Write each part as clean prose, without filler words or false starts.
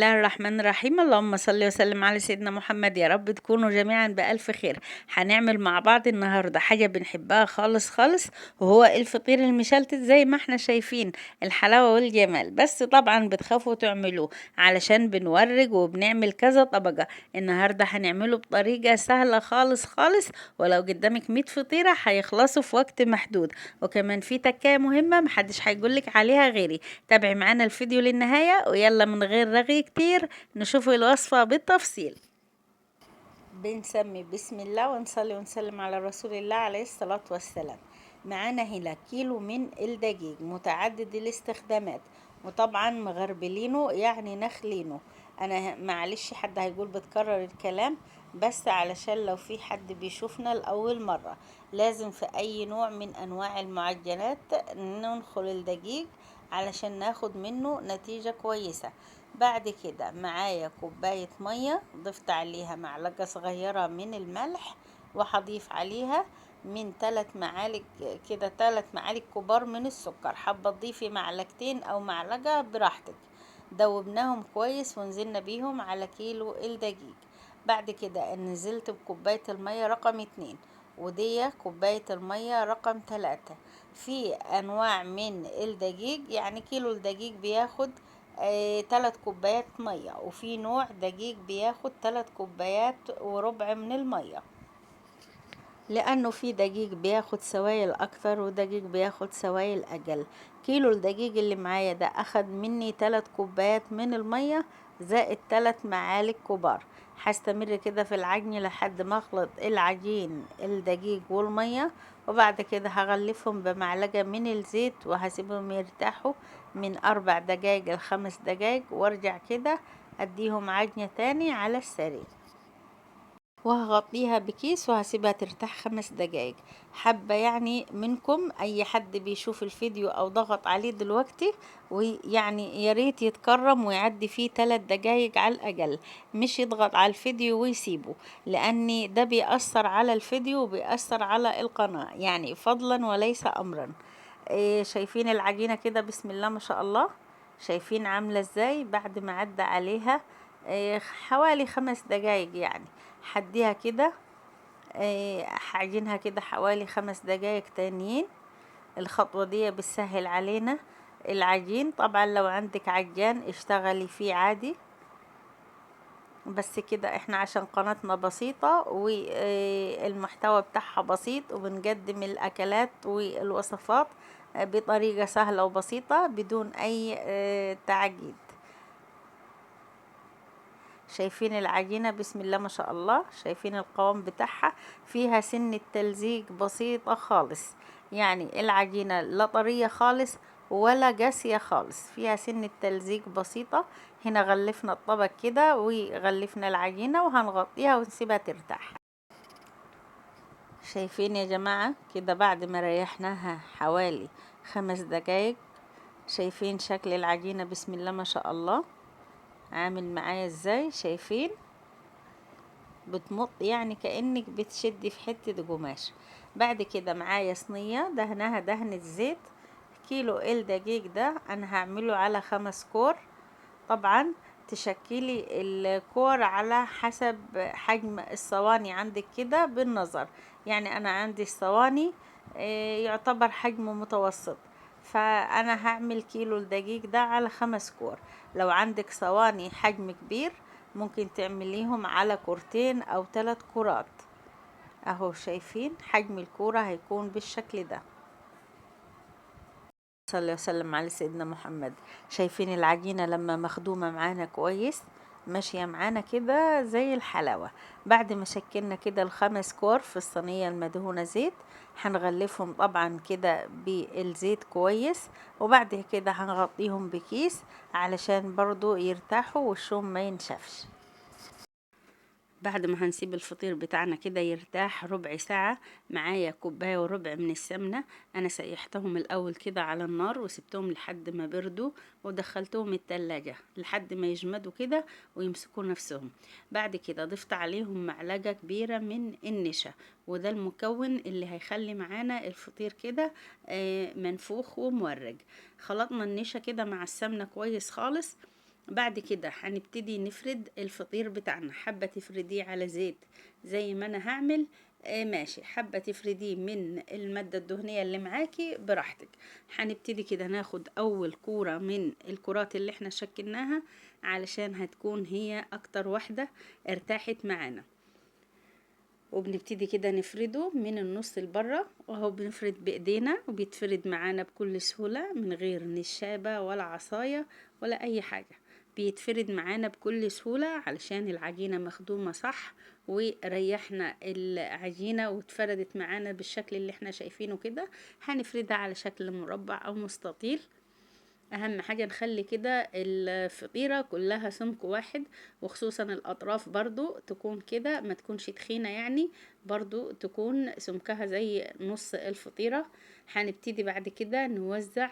الله الرحمن الرحيم. اللهم صل وسلم على سيدنا محمد. يا رب تكونوا جميعا بألف خير. هنعمل مع بعض النهاردة حاجة بنحبها خالص خالص، وهو الفطير المشلتت زي ما احنا شايفين، الحلاوة والجمال. بس طبعا بتخافوا تعملوه علشان بنورج وبنعمل كذا طبقة. النهاردة هنعمله بطريقة سهلة خالص خالص، ولو قدامك 100 فطيرة هيخلصوا في وقت محدود. وكمان في تكاية مهمة محدش هيقولك عليها غيري. تابعي معانا الفيديو للنهاية، ويلا من غير رغي كتير نشوف الوصفة بالتفصيل. بنسمي بسم الله ونصلي ونسلم على رسول الله عليه الصلاة والسلام. معانا هنا كيلو من الدقيق متعدد الاستخدامات، وطبعا مغربلينه يعني نخلينه. انا معلش حد هيقول بتكرر الكلام، بس علشان لو في حد بيشوفنا لأول مرة، لازم في اي نوع من انواع المعجنات ننخل الدقيق علشان ناخد منه نتيجة كويسة. بعد كده معايا كوباية مية، ضفت عليها معلقة صغيرة من الملح، وهضيف عليها من 3 معالق كده 3 معالق كبار من السكر. حابة تضيفي معلقتين او معلقة براحتك. دوبناهم كويس ونزلنا بيهم على كيلو الدقيق. بعد كده نزلت بكوباية المية رقم 2، ودي كوباية المية رقم 3. في انواع من الدقيق، يعني كيلو الدقيق بياخد 3 كوبايات مية، وفي نوع دقيق بياخد 3 كوبايات وربع من المية، لانه في دقيق بياخد سوائل اكتر ودقيق بياخد سوائل اقل. كيلو الدقيق اللي معايا ده اخد مني 3 كوبايات من المية زائد 3 معالق كبار. هستمر كده في العجن لحد ما اخلط العجين الدقيق والمية، وبعد كده هغلفهم بمعلقة من الزيت وهسيبهم يرتاحوا من 4 دقايق ل5 دقايق، وارجع كده اديهم عجنة تاني على السريع، وهغطيها بكيس وهسيبها ترتاح 5 دقايق. حابة يعني منكم اي حد بيشوف الفيديو او ضغط عليه دلوقتي، ويعني ياريت يتكرم ويعدي فيه 3 دقايق على الاقل، مش يضغط على الفيديو ويسيبه، لان ده بيأثر على الفيديو وبيأثر على القناة، يعني فضلا وليس امرا. شايفين العجينة كده بسم الله ما شاء الله؟ شايفين عاملة ازاي بعد ما عدى عليها حوالي 5 دقايق؟ يعني هديها كده، هعجنها كده حوالي 5 دقايق تانيين. الخطوة دي بتسهل علينا العجين. طبعا لو عندك عجان اشتغلي فيه عادي، بس كده احنا عشان قناتنا بسيطة والمحتوى بتاعها بسيط، وبنقدم الأكلات والوصفات بطريقة سهلة وبسيطة بدون أي تعقيد. شايفين العجينة بسم الله ما شاء الله؟ شايفين القوام بتاعها؟ فيها سنة تلزيق بسيطة خالص، يعني العجينة لا طرية خالص ولا قاسية خالص، فيها سنة تلزيق بسيطة. هنا غلفنا الطبق كده وغلفنا العجينة وهنغطيها ونسيبها ترتاح. شايفين يا جماعة كده بعد ما ريحناها حوالي 5 دقايق؟ شايفين شكل العجينة بسم الله ما شاء الله عامل معايا ازاي؟ شايفين بتمط يعني كأنك بتشدي في حتة قماش. بعد كده معايا صينية دهنها دهنة زيت. كيلو الدقيق ده انا هعمله على 5 كور. طبعا تشكلي الكور على حسب حجم الصواني عندك كده بالنظر، يعني انا عندي الصواني يعتبر حجمه متوسط، فانا هعمل كيلو الدقيق ده على 5 كور. لو عندك صواني حجم كبير ممكن تعمليهم على كورتين او 3 كورات. اهو شايفين حجم الكورة هيكون بالشكل ده. صلى وسلم على سيدنا محمد. شايفين العجينة لما مخدومة معانا كويس ماشية معانا كده زي الحلاوة. بعد ما شكلنا كده ال5 كور في الصينية المدهونة زيت، هنغلفهم طبعا كده بالزيت كويس، وبعد كده هنغطيهم بكيس علشان برضو يرتاحوا وشهم ما ينشفش. بعد ما هنسيب الفطير بتاعنا كده يرتاح ربع ساعة، معايا كوباية وربع من السمنة. انا سيحتهم الاول كده على النار وسبتهم لحد ما بردوا، ودخلتهم التلاجة لحد ما يجمدوا كده ويمسكوا نفسهم. بعد كده ضفت عليهم معلقة كبيرة من النشا، وده المكون اللي هيخلي معانا الفطير كده منفوخ ومورج. خلطنا النشا كده مع السمنة كويس خالص، بعد كده هنبتدي نفرد الفطير بتاعنا، حابة تفرديه على زيت زي ما انا هعمل ماشي، حابة تفرديه من المادة الدهنية اللي معاكي براحتك. هنبتدي كده ناخد اول كورة من الكرات اللي احنا شكلناها علشان هتكون هي اكتر واحدة ارتاحت معانا، وبنبتدي كده نفرده من النص لبره، وهو بنفرد بايدينا وبيتفرد معانا بكل سهولة من غير نشابة ولا عصاية ولا اي حاجة، بيتفرد معانا بكل سهولة علشان العجينة مخدومة صح، وريحنا العجينة واتفردت معانا بالشكل اللي احنا شايفينه كده. هنفردها على شكل مربع او مستطيل. اهم حاجة نخلي كده الفطيرة كلها سمك واحد، وخصوصا الاطراف برضو تكون كده، ما تكونش تخينة يعني، برضو تكون سمكها زي نص الفطيرة. هنبتدي بعد كده نوزع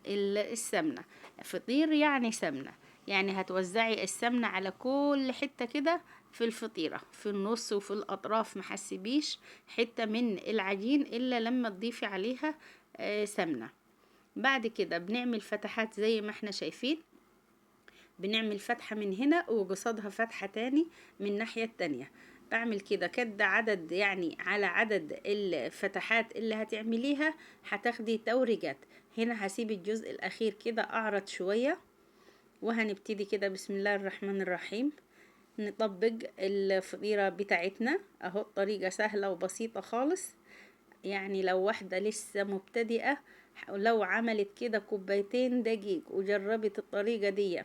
السمنة. فطير يعني سمنة، يعني هتوزعي السمنة على كل حتة كده في الفطيرة، في النص وفي الأطراف، محسبيش حتة من العجين إلا لما تضيفي عليها سمنة. بعد كده بنعمل فتحات زي ما احنا شايفين، بنعمل فتحة من هنا وقصادها فتحة تاني من الناحية التانية. بعمل كده كده عدد، يعني على عدد الفتحات اللي هتعمليها هتاخدي توريجات. هنا هسيب الجزء الأخير كده أعرض شوية، وهنبتدي كده بسم الله الرحمن الرحيم نطبق الفطيرة بتاعتنا اهو. الطريقة سهلة وبسيطة خالص، يعني لو واحدة لسه مبتدئة لو عملت كده كوبايتين دقيق وجربت الطريقة دي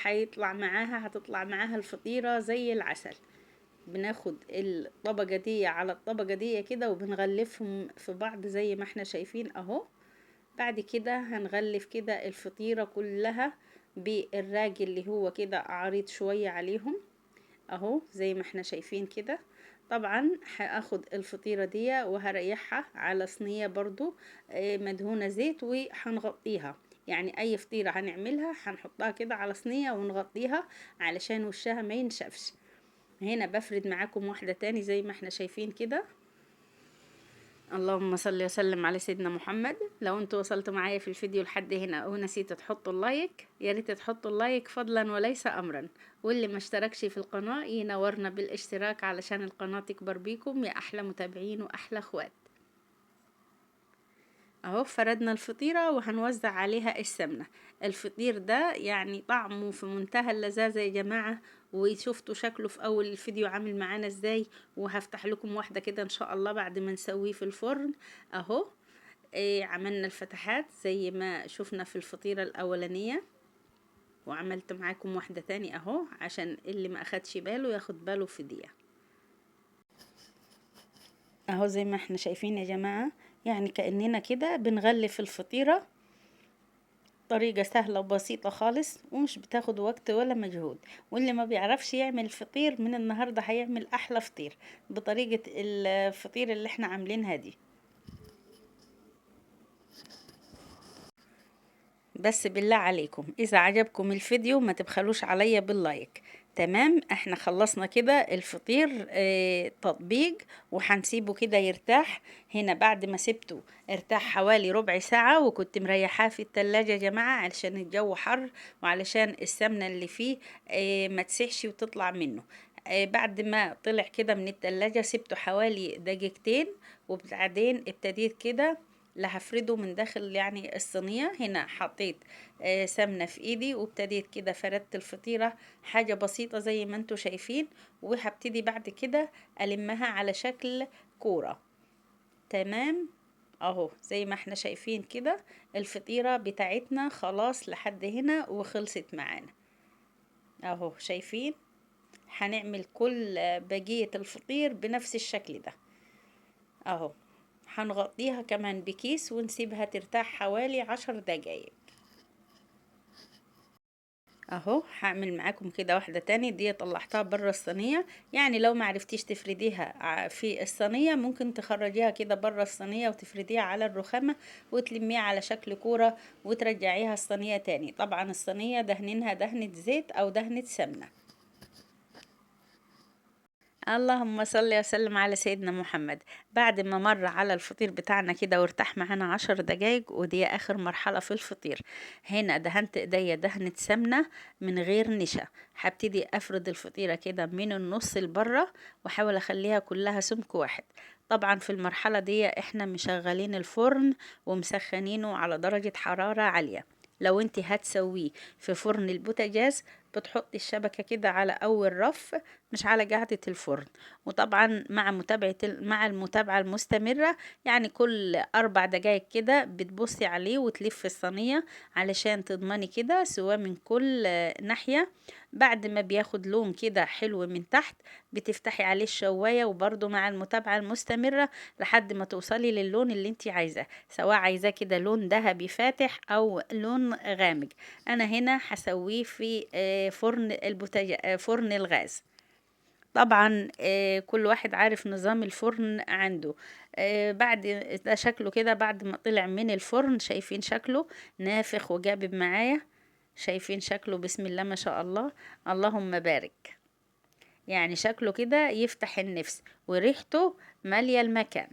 هيطلع معاها، هتطلع معاها الفطيرة زي العسل. بناخد الطبقة دي على الطبقة دي كده وبنغلفهم في بعض زي ما احنا شايفين اهو. بعد كده هنغلف كده الفطيرة كلها بالراجل اللي هو كده عريض شوية عليهم اهو زي ما احنا شايفين كده. طبعا هاخد الفطيرة دي وهريحها على صينية برضو مدهونة زيت وهنغطيها، يعني اي فطيرة هنعملها هنحطها كده على صينية ونغطيها علشان وشها ما ينشفش. هنا بفرد معاكم واحدة تاني زي ما احنا شايفين كده. اللهم صل وسلم على سيدنا محمد. لو انتوا وصلتوا معايا في الفيديو لحد هنا ونسيتوا تحطوا اللايك، يا ريت تحطوا اللايك فضلا وليس امرا، واللي ما اشتركش في القناة ينورنا بالاشتراك علشان القناة تكبر بيكم يا احلى متابعين واحلى اخوات. اهو فردنا الفطيرة وهنوزع عليها السمنة. الفطير ده يعني طعمه في منتهى اللذاذة يا جماعة، وشفتوا شكله في اول الفيديو عامل معانا ازاي، وهفتح لكم واحدة كده ان شاء الله بعد ما نسويه في الفرن اهو. عملنا الفتحات زي ما شفنا في الفطيرة الاولانية، وعملت معاكم واحدة تاني اهو عشان اللي ما اخدش باله ياخد باله في دي اهو. زي ما احنا شايفين يا جماعة، يعني كأننا كده بنغلف الفطيرة. طريقة سهلة وبسيطة خالص ومش بتاخد وقت ولا مجهود، واللي ما بيعرفش يعمل فطير من النهاردة هيعمل احلى فطير بطريقة الفطير اللي احنا عاملينها دي. بس بالله عليكم اذا عجبكم الفيديو ما تبخلوش عليا باللايك. تمام، احنا خلصنا كده الفطير تطبيق، وهنسيبه كده يرتاح. هنا بعد ما سبته ارتاح حوالي ربع ساعة، وكنت مريحاه في التلاجة يا جماعة علشان الجو حر وعلشان السمنة اللي فيه ما تسيحش وتطلع منه. بعد ما طلع كده من التلاجة سبته حوالي دقيقتين، وبعدين ابتديت كده هفرده من داخل يعني الصينية. هنا حطيت سمنة في ايدي وابتديت كده فردت الفطيرة حاجة بسيطة زي ما انتوا شايفين، وهبتدي بعد كده ألمها على شكل كورة. تمام اهو زي ما احنا شايفين كده الفطيرة بتاعتنا خلاص لحد هنا وخلصت معانا اهو. شايفين هنعمل كل بقية الفطير بنفس الشكل ده اهو. هنغطيها كمان بكيس ونسيبها ترتاح حوالي 10 دقايق اهو. هعمل معاكم كده واحدة تاني، دي طلعتها بره الصينية، يعني لو معرفتيش تفرديها في الصينية ممكن تخرجيها كده بره الصينية وتفرديها على الرخامة وتلميها على شكل كورة وترجعيها الصينية تاني. طبعا الصينية دهنينها دهنة زيت او دهنة سمنة اللهم صل وسلم على سيدنا محمد. بعد ما مر على الفطير بتاعنا كده وارتاح معانا 10 دقايق، ودي اخر مرحلة في الفطير. هنا دهنت ايديا دهنة سمنة من غير نشا. هبتدي افرد الفطيرة كده من النص لبره، واحاول اخليها كلها سمك واحد. طبعا في المرحلة دي احنا مشغلين الفرن ومسخنينه على درجة حرارة عالية. لو انت هتسويه في فرن البوتاجاز، بتحطي الشبكة كده على أول رف، مش على قاعدة الفرن. وطبعا مع المتابعة المستمرة، يعني كل 4 دقايق كده بتبصي عليه وتلف الصينية علشان تضمني كده سواء من كل ناحية. بعد ما بياخد لون كده حلو من تحت، بتفتحي عليه الشواية، وبرضو مع المتابعة المستمرة لحد ما توصلي للون اللي انت عايزاه، سواء عايزاه كده لون ذهبي فاتح أو لون غامق. أنا هنا هسويه في فرن الغاز. طبعا كل واحد عارف نظام الفرن عنده. بعد ده شكله كده بعد ما طلع من الفرن، شايفين شكله نافخ وجابب معايا؟ شايفين شكله؟ بسم الله ما شاء الله، اللهم بارك. يعني شكله كده يفتح النفس، وريحته مالية المكان.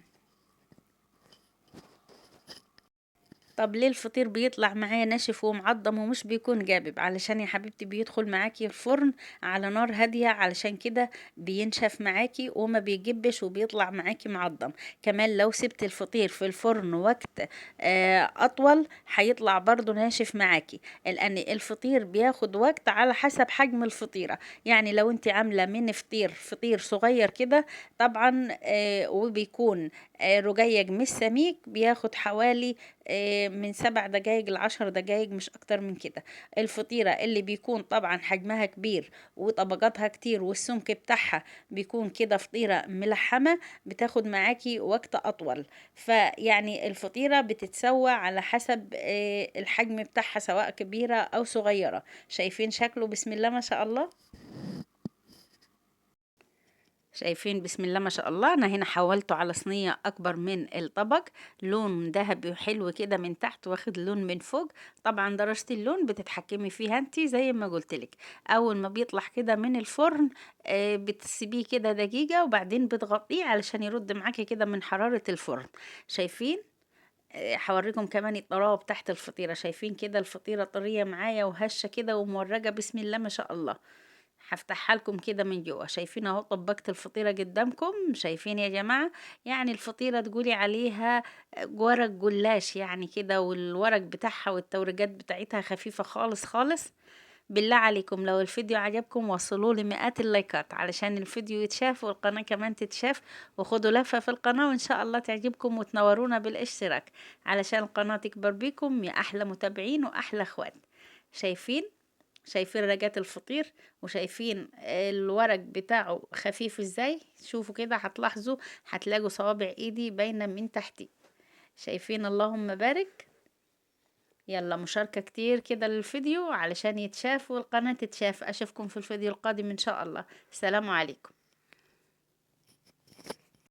طب ليه الفطير بيطلع معايا ناشف ومعضم ومش بيكون جابب؟ علشان يا حبيبتي بيدخل معاكي الفرن على نار هادية، علشان كده بينشف معاكي وما بيجبش وبيطلع معاكي معضم. كمان لو سبت الفطير في الفرن وقت اطول، هيطلع برضو ناشف معاكي، لان الفطير بياخد وقت على حسب حجم الفطيرة. يعني لو انت عاملة من فطير صغير كده، طبعا وبيكون رقيق مش سميك، بياخد حوالي من 7 دقايق ل10 دقايق، مش اكتر من كده. الفطيرة اللي بيكون طبعا حجمها كبير وطبقاتها كتير والسمك بتاعها بيكون كده فطيرة ملحمة، بتاخد معاكي وقت اطول. فيعني الفطيرة بتتسوى على حسب الحجم بتاعها، سواء كبيرة او صغيرة. شايفين شكله؟ بسم الله ما شاء الله. شايفين؟ بسم الله ما شاء الله. انا هنا حولته على صينية اكبر من الطبق، لون ذهبي حلو كده من تحت واخد لون من فوق. طبعا درجة اللون بتتحكمي فيها انتي زي ما قلتلك. اول ما بيطلع كده من الفرن بتسيبيه كده دقيقة، وبعدين بتغطيه علشان يرد معاكي كده من حرارة الفرن. شايفين؟ هوريكم كمان الطراوة تحت الفطيرة. شايفين كده الفطيرة طرية معايا وهشة كده ومورجة؟ بسم الله ما شاء الله. هفتحها لكم كده من جوه. شايفين اهو؟ طبقت الفطيرة قدامكم. شايفين يا جماعة؟ يعني الفطيرة تقولي عليها ورق جلاش يعني كده، والورق بتاعها والتوريجات بتاعتها خفيفة خالص خالص. بالله عليكم لو الفيديو عجبكم، وصلوا لي مئات اللايكات علشان الفيديو يتشاف والقناة كمان تتشاف. وخدوا لفة في القناة وإن شاء الله تعجبكم، وتنورونا بالاشتراك علشان القناة تكبر بيكم يا أحلى متابعين وأحلى أخوات. شايفين؟ شايفين رجات الفطير؟ وشايفين الورق بتاعه خفيف ازاي؟ شوفوا كده، هتلاحظوا هتلاقوا صوابع ايدي باينة من تحتي. شايفين؟ اللهم بارك. يلا مشاركة كتير كده للفيديو علشان يتشاف والقناة تتشاف. اشوفكم في الفيديو القادم ان شاء الله. السلام عليكم.